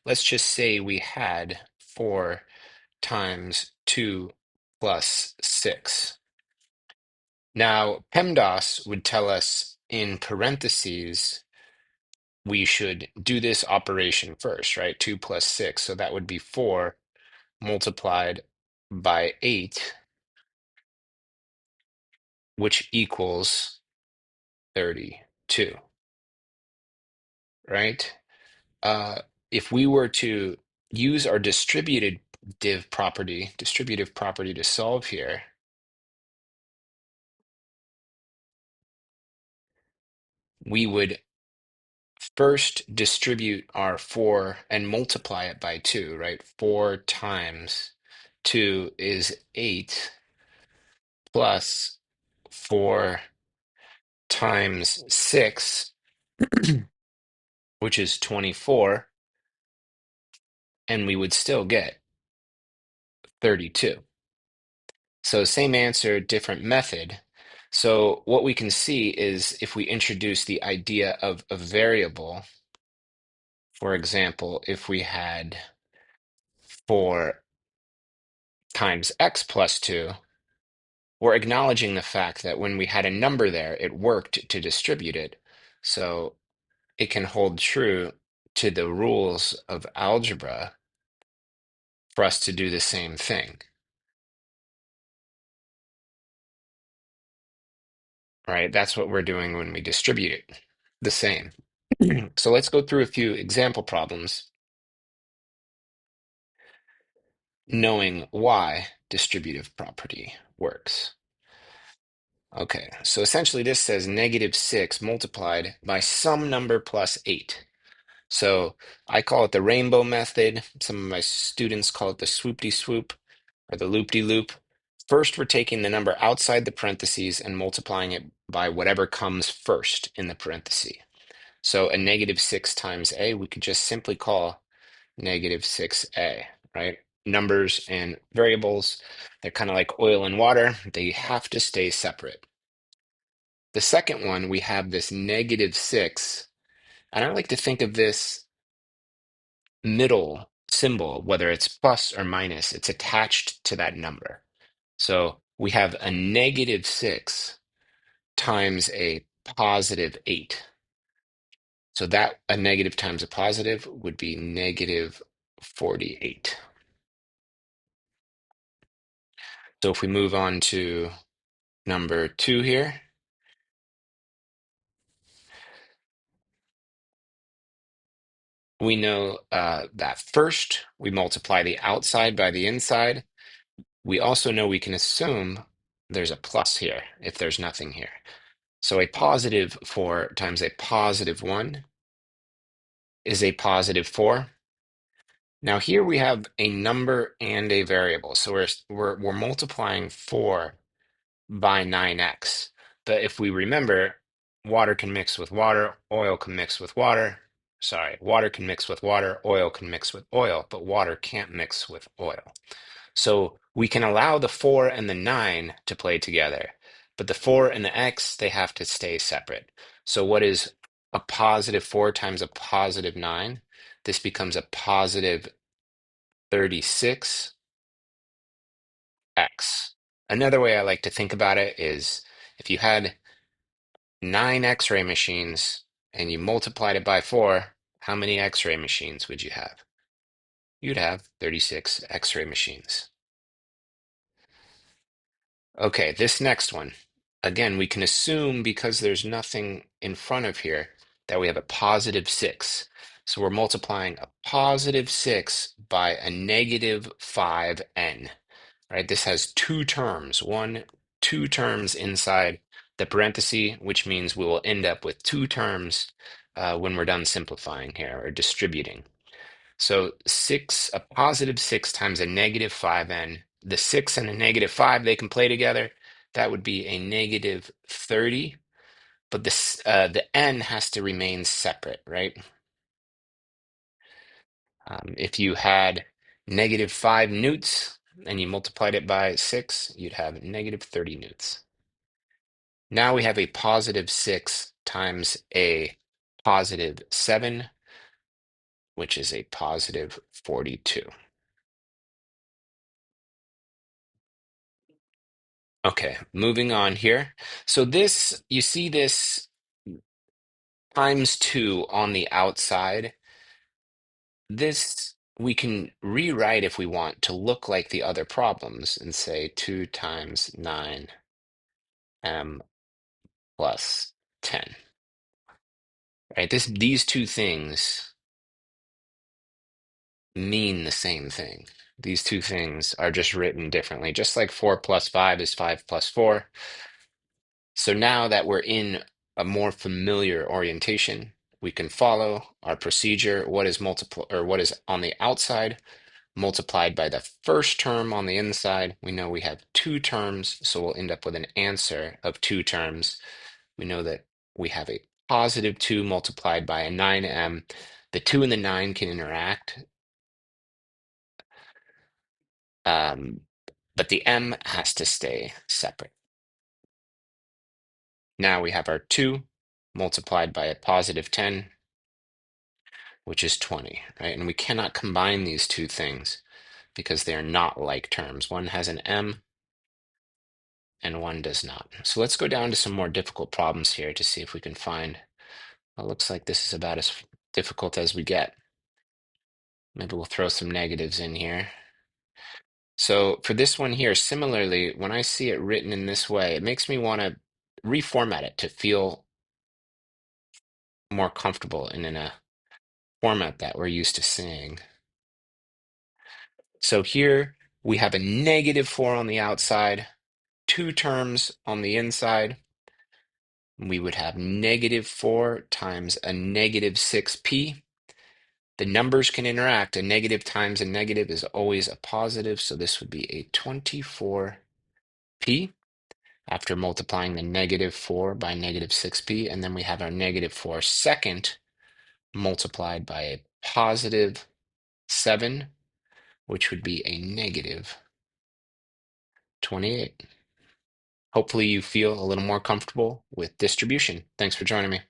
let's just say we had 4 times 2 plus 6. Now, PEMDAS would tell us in parentheses, we should do this operation first, right? 2 plus 6. So that would be 4 multiplied by 8, which equals 32, right? Uh, if we were to use our distributive property to solve here, we would first distribute our 4 and multiply it by 2, right? 4 times 2 is 8 plus 4 times 6, which is 24, and we would still get 32. So same answer, different method. So what we can see is if we introduce the idea of a variable, for example, if we had 4 times x plus 2, we're acknowledging the fact that when we had a number there, it worked to distribute it. So it can hold true to the rules of algebra for us to do the same thing, right? That's what we're doing when we distribute it, the same. So let's go through a few example problems, knowing why distributive property works. Okay, so essentially this says -6 multiplied by some number plus 8. So I call it the rainbow method. Some of my students call it the swoop-de-swoop or the loop-de-loop. First, we're taking the number outside the parentheses and multiplying it by whatever comes first in the parenthesis. So a -6 times a, we could just simply call -6a, right? Numbers and variables, they're kind of like oil and water. They have to stay separate. The second one, we have this -6, and I like to think of this middle symbol, whether it's plus or minus, it's attached to that number. So we have a -6 times a positive 8. So that a negative times a positive would be -48. So if we move on to number 2 here, we know that first we multiply the outside by the inside. We also know we can assume there's a plus here if there's nothing here. So a positive 4 times a positive 1 is a positive 4. Now here we have a number and a variable. So we're multiplying 4 by 9x. But if we remember, water can mix with water, oil can mix with water. Sorry, water can mix with water, oil can mix with oil, but water can't mix with oil. So we can allow the 4 and the 9 to play together, but the 4 and the x, they have to stay separate. So what is a positive 4 times a positive 9? This becomes a positive 36x. Another way I like to think about it is if you had 9 X-ray machines and you multiplied it by 4, how many X-ray machines would you have? You'd have 36 X-ray machines. Okay, this next one. Again, we can assume because there's nothing in front of here that we have a positive 6. So we're multiplying a positive 6 by a negative 5n, right? This has two terms, two terms inside the parenthesis, which means we will end up with two terms when we're done simplifying here or distributing. So a positive 6 times a negative 5n. The 6 and a negative 5, they can play together. That would be a negative 30, but the n has to remain separate, right? If you had negative 5 newts and you multiplied it by 6, you'd have negative 30 newts. Now we have a positive 6 times a positive 7. which is a positive 42. Okay, moving on here. So this, you see this times 2 on the outside. This we can rewrite if we want to look like the other problems and say 2 times 9m plus 10. Right? These two things mean the same thing. These two things are just written differently, just like 4 plus 5 is 5 plus 4. So now that we're in a more familiar orientation, we can follow our procedure. What is what is on the outside multiplied by the first term on the inside? We know we have two terms, so we'll end up with an answer of two terms. We know that we have a positive 2 multiplied by a 9m. The 2 and the 9 can interact, but the m has to stay separate. Now we have our 2 multiplied by a positive 10, which is 20, right? And we cannot combine these two things because they are not like terms. One has an m and one does not. So let's go down to some more difficult problems here to see if we can find, well, it looks like this is about as difficult as we get. Maybe we'll throw some negatives in here. So for this one here, similarly, when I see it written in this way, it makes me want to reformat it to feel more comfortable and in a format that we're used to seeing. So here we have a negative 4 on the outside, two terms on the inside. We would have negative 4 times a negative 6p. The numbers can interact. A negative times a negative is always a positive, so this would be a 24p after multiplying the negative 4 by negative 6p. And then we have our negative 4 second multiplied by a positive 7, which would be a negative 28. Hopefully you feel a little more comfortable with distribution. Thanks for joining me.